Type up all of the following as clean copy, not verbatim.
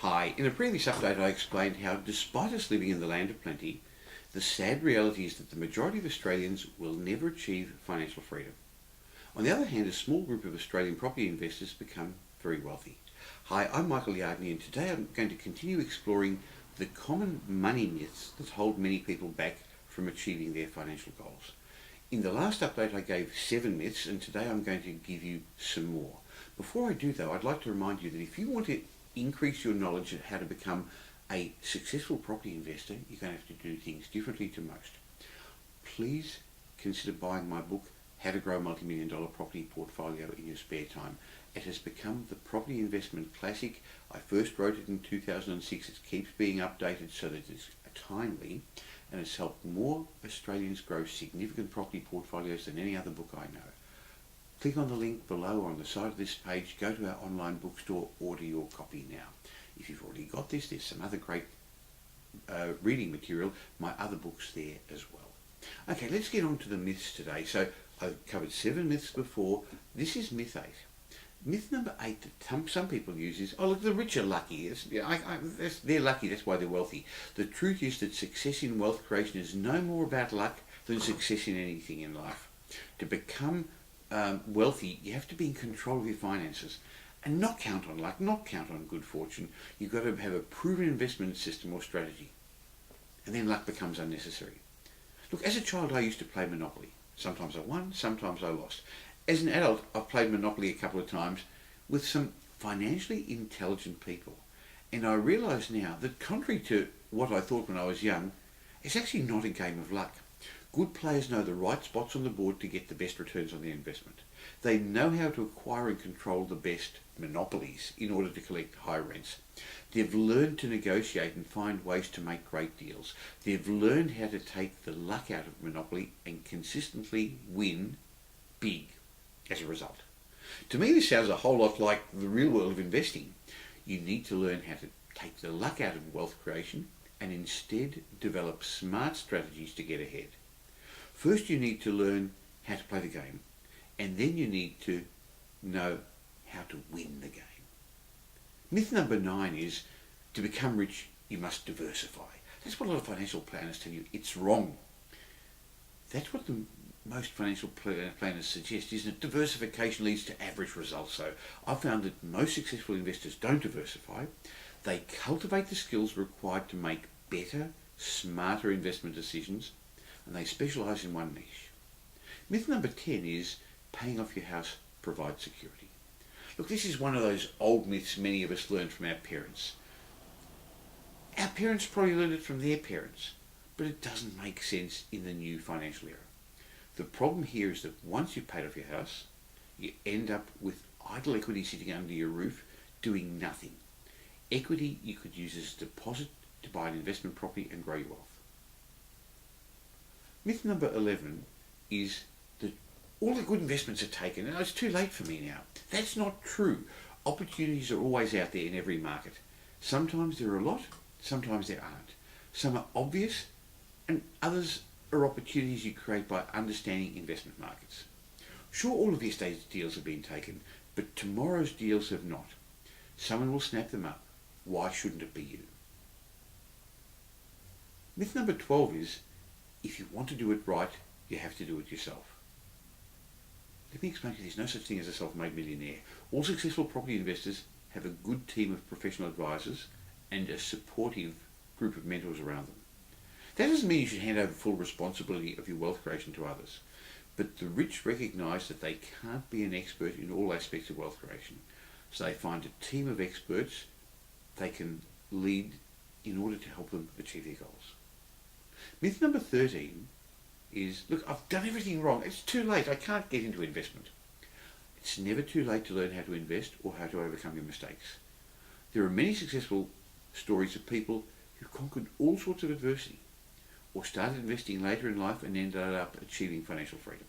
Hi, in a previous update I explained how, despite us living in the land of plenty, the sad reality is that the majority of Australians will never achieve financial freedom. On the other hand, a small group of Australian property investors become very wealthy. Hi, I'm Michael Yardney, and today I'm going to continue exploring the common money myths that hold many people back from achieving their financial goals. In the last update I gave 7 myths, and today I'm going to give you some more. Before I do though, I'd like to remind you that if you want to increase your knowledge of how to become a successful property investor, you're going to have to do things differently to most. Please consider buying my book, How to Grow a Multi-Million-Dollar Property Portfolio in Your Spare Time. It has become the property investment classic. I first wrote it in 2006. It keeps being updated so that it's timely, and it's helped more Australians grow significant property portfolios than any other book I know. Click on the link below or on the side of this page, go to our online bookstore, order your copy now. If you've already got this, there's some other great reading material, my other books there as well. Okay, let's get on to the myths today. So I've covered 7 myths before. This is myth 8. Myth number 8 that some people use is, oh look, the rich are lucky. They're lucky, that's why they're wealthy. The truth is that success in wealth creation is no more about luck than success in anything in life. To become wealthy, you have to be in control of your finances and not count on luck, not count on good fortune. You've got to have a proven investment system or strategy, and then luck becomes unnecessary. Look, as a child I used to play Monopoly. Sometimes I won, sometimes I lost. As an adult I've played Monopoly a couple of times with some financially intelligent people, and I realise now that contrary to what I thought when I was young, it's actually not a game of luck. Good players know the right spots on the board to get the best returns on their investment. They know how to acquire and control the best monopolies in order to collect high rents. They've learned to negotiate and find ways to make great deals. They've learned how to take the luck out of Monopoly and consistently win big as a result. To me, this sounds a whole lot like the real world of investing. You need to learn how to take the luck out of wealth creation and instead develop smart strategies to get ahead. First, you need to learn how to play the game, and then you need to know how to win the game. Myth number 9 is, to become rich, you must diversify. That's what a lot of financial planners tell you. It's wrong. That's what most financial planners suggest, isn't it? Diversification leads to average results. So I've found that most successful investors don't diversify. They cultivate the skills required to make better, smarter investment decisions, and they specialise in one niche. Myth number 10 is, paying off your house provides security. Look, this is one of those old myths many of us learned from our parents. Our parents probably learned it from their parents, but it doesn't make sense in the new financial era. The problem here is that once you've paid off your house, you end up with idle equity sitting under your roof doing nothing. Equity you could use as a deposit to buy an investment property and grow your wealth. Myth number 11 is that all the good investments are taken and it's too late for me now. That's not true. Opportunities are always out there in every market. Sometimes there are a lot, sometimes there aren't. Some are obvious and others are opportunities you create by understanding investment markets. Sure, all of yesterday's deals have been taken, but tomorrow's deals have not. Someone will snap them up. Why shouldn't it be you? Myth number 12 is, if you want to do it right, you have to do it yourself. Let me explain to you, there's no such thing as a self-made millionaire. All successful property investors have a good team of professional advisors and a supportive group of mentors around them. That doesn't mean you should hand over full responsibility of your wealth creation to others, but the rich recognise that they can't be an expert in all aspects of wealth creation, so they find a team of experts they can lead in order to help them achieve their goals. Myth number 13 is, look, I've done everything wrong. It's too late. I can't get into investment. It's never too late to learn how to invest or how to overcome your mistakes. There are many successful stories of people who conquered all sorts of adversity or started investing later in life and ended up achieving financial freedom.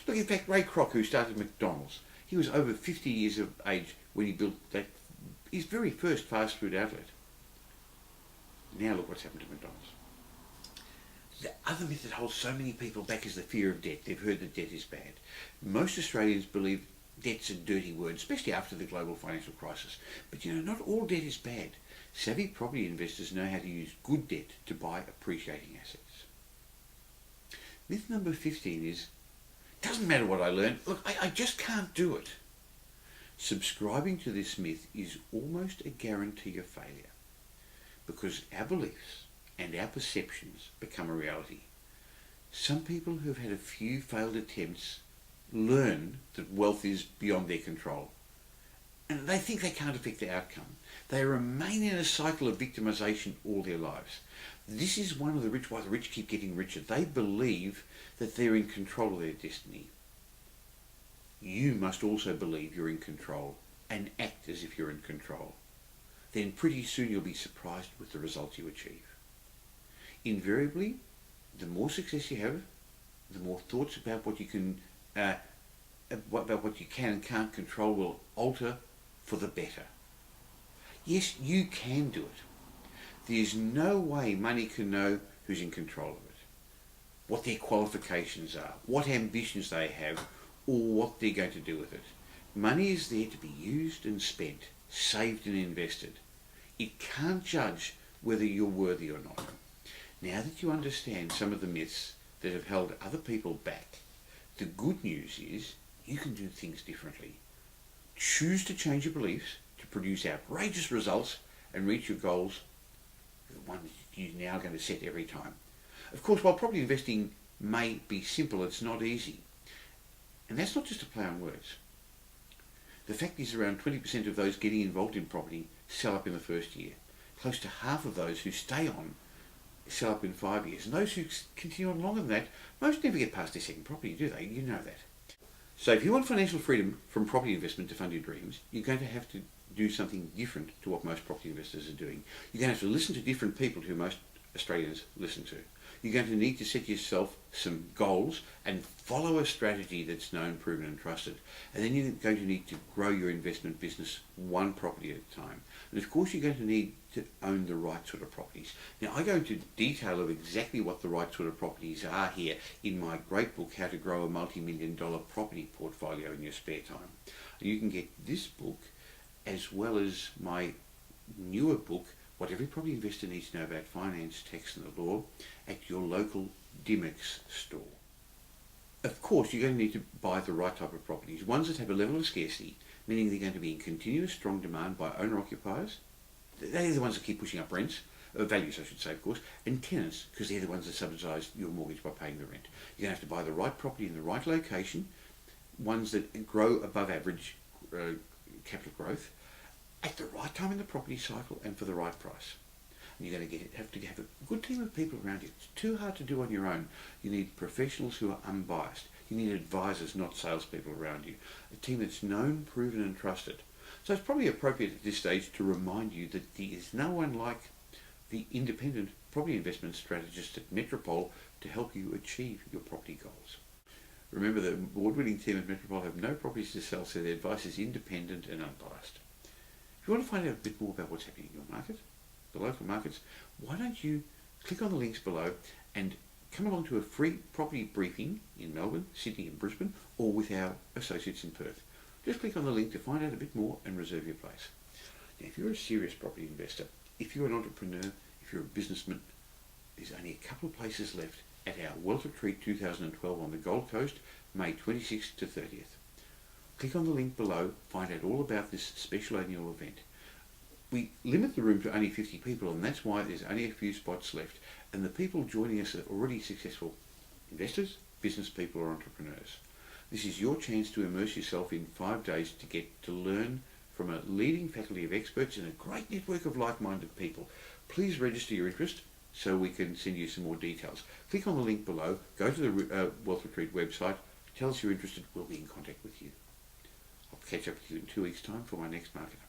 Look, in fact, Ray Kroc, who started McDonald's, he was over 50 years of age when he built his very first fast food outlet. Now look what's happened to McDonald's. The other myth that holds so many people back is the fear of debt. They've heard that debt is bad. Most Australians believe debt's a dirty word, especially after the global financial crisis. But you know, not all debt is bad. Savvy property investors know how to use good debt to buy appreciating assets. Myth number 15 is, doesn't matter what I learn, look, I just can't do it. Subscribing to this myth is almost a guarantee of failure because our beliefs and our perceptions become a reality. Some people who have had a few failed attempts learn that wealth is beyond their control. And they think they can't affect the outcome. They remain in a cycle of victimization all their lives. This is one of the rich, why the rich keep getting richer. They believe that they're in control of their destiny. You must also believe you're in control and act as if you're in control. Then pretty soon you'll be surprised with the results you achieve. Invariably, the more success you have, the more thoughts about what you can and can't control will alter for the better. Yes, you can do it. There's no way money can know who's in control of it, what their qualifications are, what ambitions they have, or what they're going to do with it. Money is there to be used and spent, saved and invested. It can't judge whether you're worthy or not. Now that you understand some of the myths that have held other people back, the good news is you can do things differently. Choose to change your beliefs to produce outrageous results and reach your goals, the one that you're now going to set every time. Of course, while property investing may be simple, it's not easy. And that's not just a play on words. The fact is around 20% of those getting involved in property sell up in the first year. Close to half of those who stay on sell up in 5 years. And those who continue on longer than that, most never get past their second property, do they? You know that. So if you want financial freedom from property investment to fund your dreams, you're going to have to do something different to what most property investors are doing. You're going to have to listen to different people who most Australians listen to. You're going to need to set yourself some goals and follow a strategy that's known, proven and trusted. And then you're going to need to grow your investment business one property at a time. And of course you're going to need to own the right sort of properties. Now I go into detail of exactly what the right sort of properties are here in my great book, How to Grow a Multi-Million-Dollar Property Portfolio in Your Spare Time. And you can get this book as well as my newer book, What Every Property Investor Needs to Know About Finance, Tax and the Law, at your local Dimex store. Of course, you're going to need to buy the right type of properties, ones that have a level of scarcity, meaning they're going to be in continuous strong demand by owner-occupiers. They're the ones that keep pushing up rents, values I should say, of course, and tenants, because they're the ones that subsidise your mortgage by paying the rent. You're going to have to buy the right property in the right location, ones that grow above average capital growth, at the right time in the property cycle and for the right price. And you're going to have to have a good team of people around you. It's too hard to do on your own. You need professionals who are unbiased. You need advisors, not salespeople around you. A team that's known, proven and trusted. So it's probably appropriate at this stage to remind you that there is no one like the independent property investment strategist at Metropole to help you achieve your property goals. Remember, the award-winning team at Metropole have no properties to sell, so their advice is independent and unbiased. If you want to find out a bit more about what's happening in your market, the local markets, why don't you click on the links below and come along to a free property briefing in Melbourne, Sydney and Brisbane, or with our associates in Perth. Just click on the link to find out a bit more and reserve your place. Now, if you're a serious property investor, if you're an entrepreneur, if you're a businessman, there's only a couple of places left at our Wealth Retreat 2012 on the Gold Coast, May 26th to 30th. Click on the link below, find out all about this special annual event. We limit the room to only 50 people, and that's why there's only a few spots left. And the people joining us are already successful investors, business people or entrepreneurs. This is your chance to immerse yourself in 5 days to get to learn from a leading faculty of experts and a great network of like-minded people. Please register your interest so we can send you some more details. Click on the link below, go to the Wealth Retreat website, tell us you're interested, we'll be in contact with you. I'll catch up with you in 2 weeks' time for my next market update.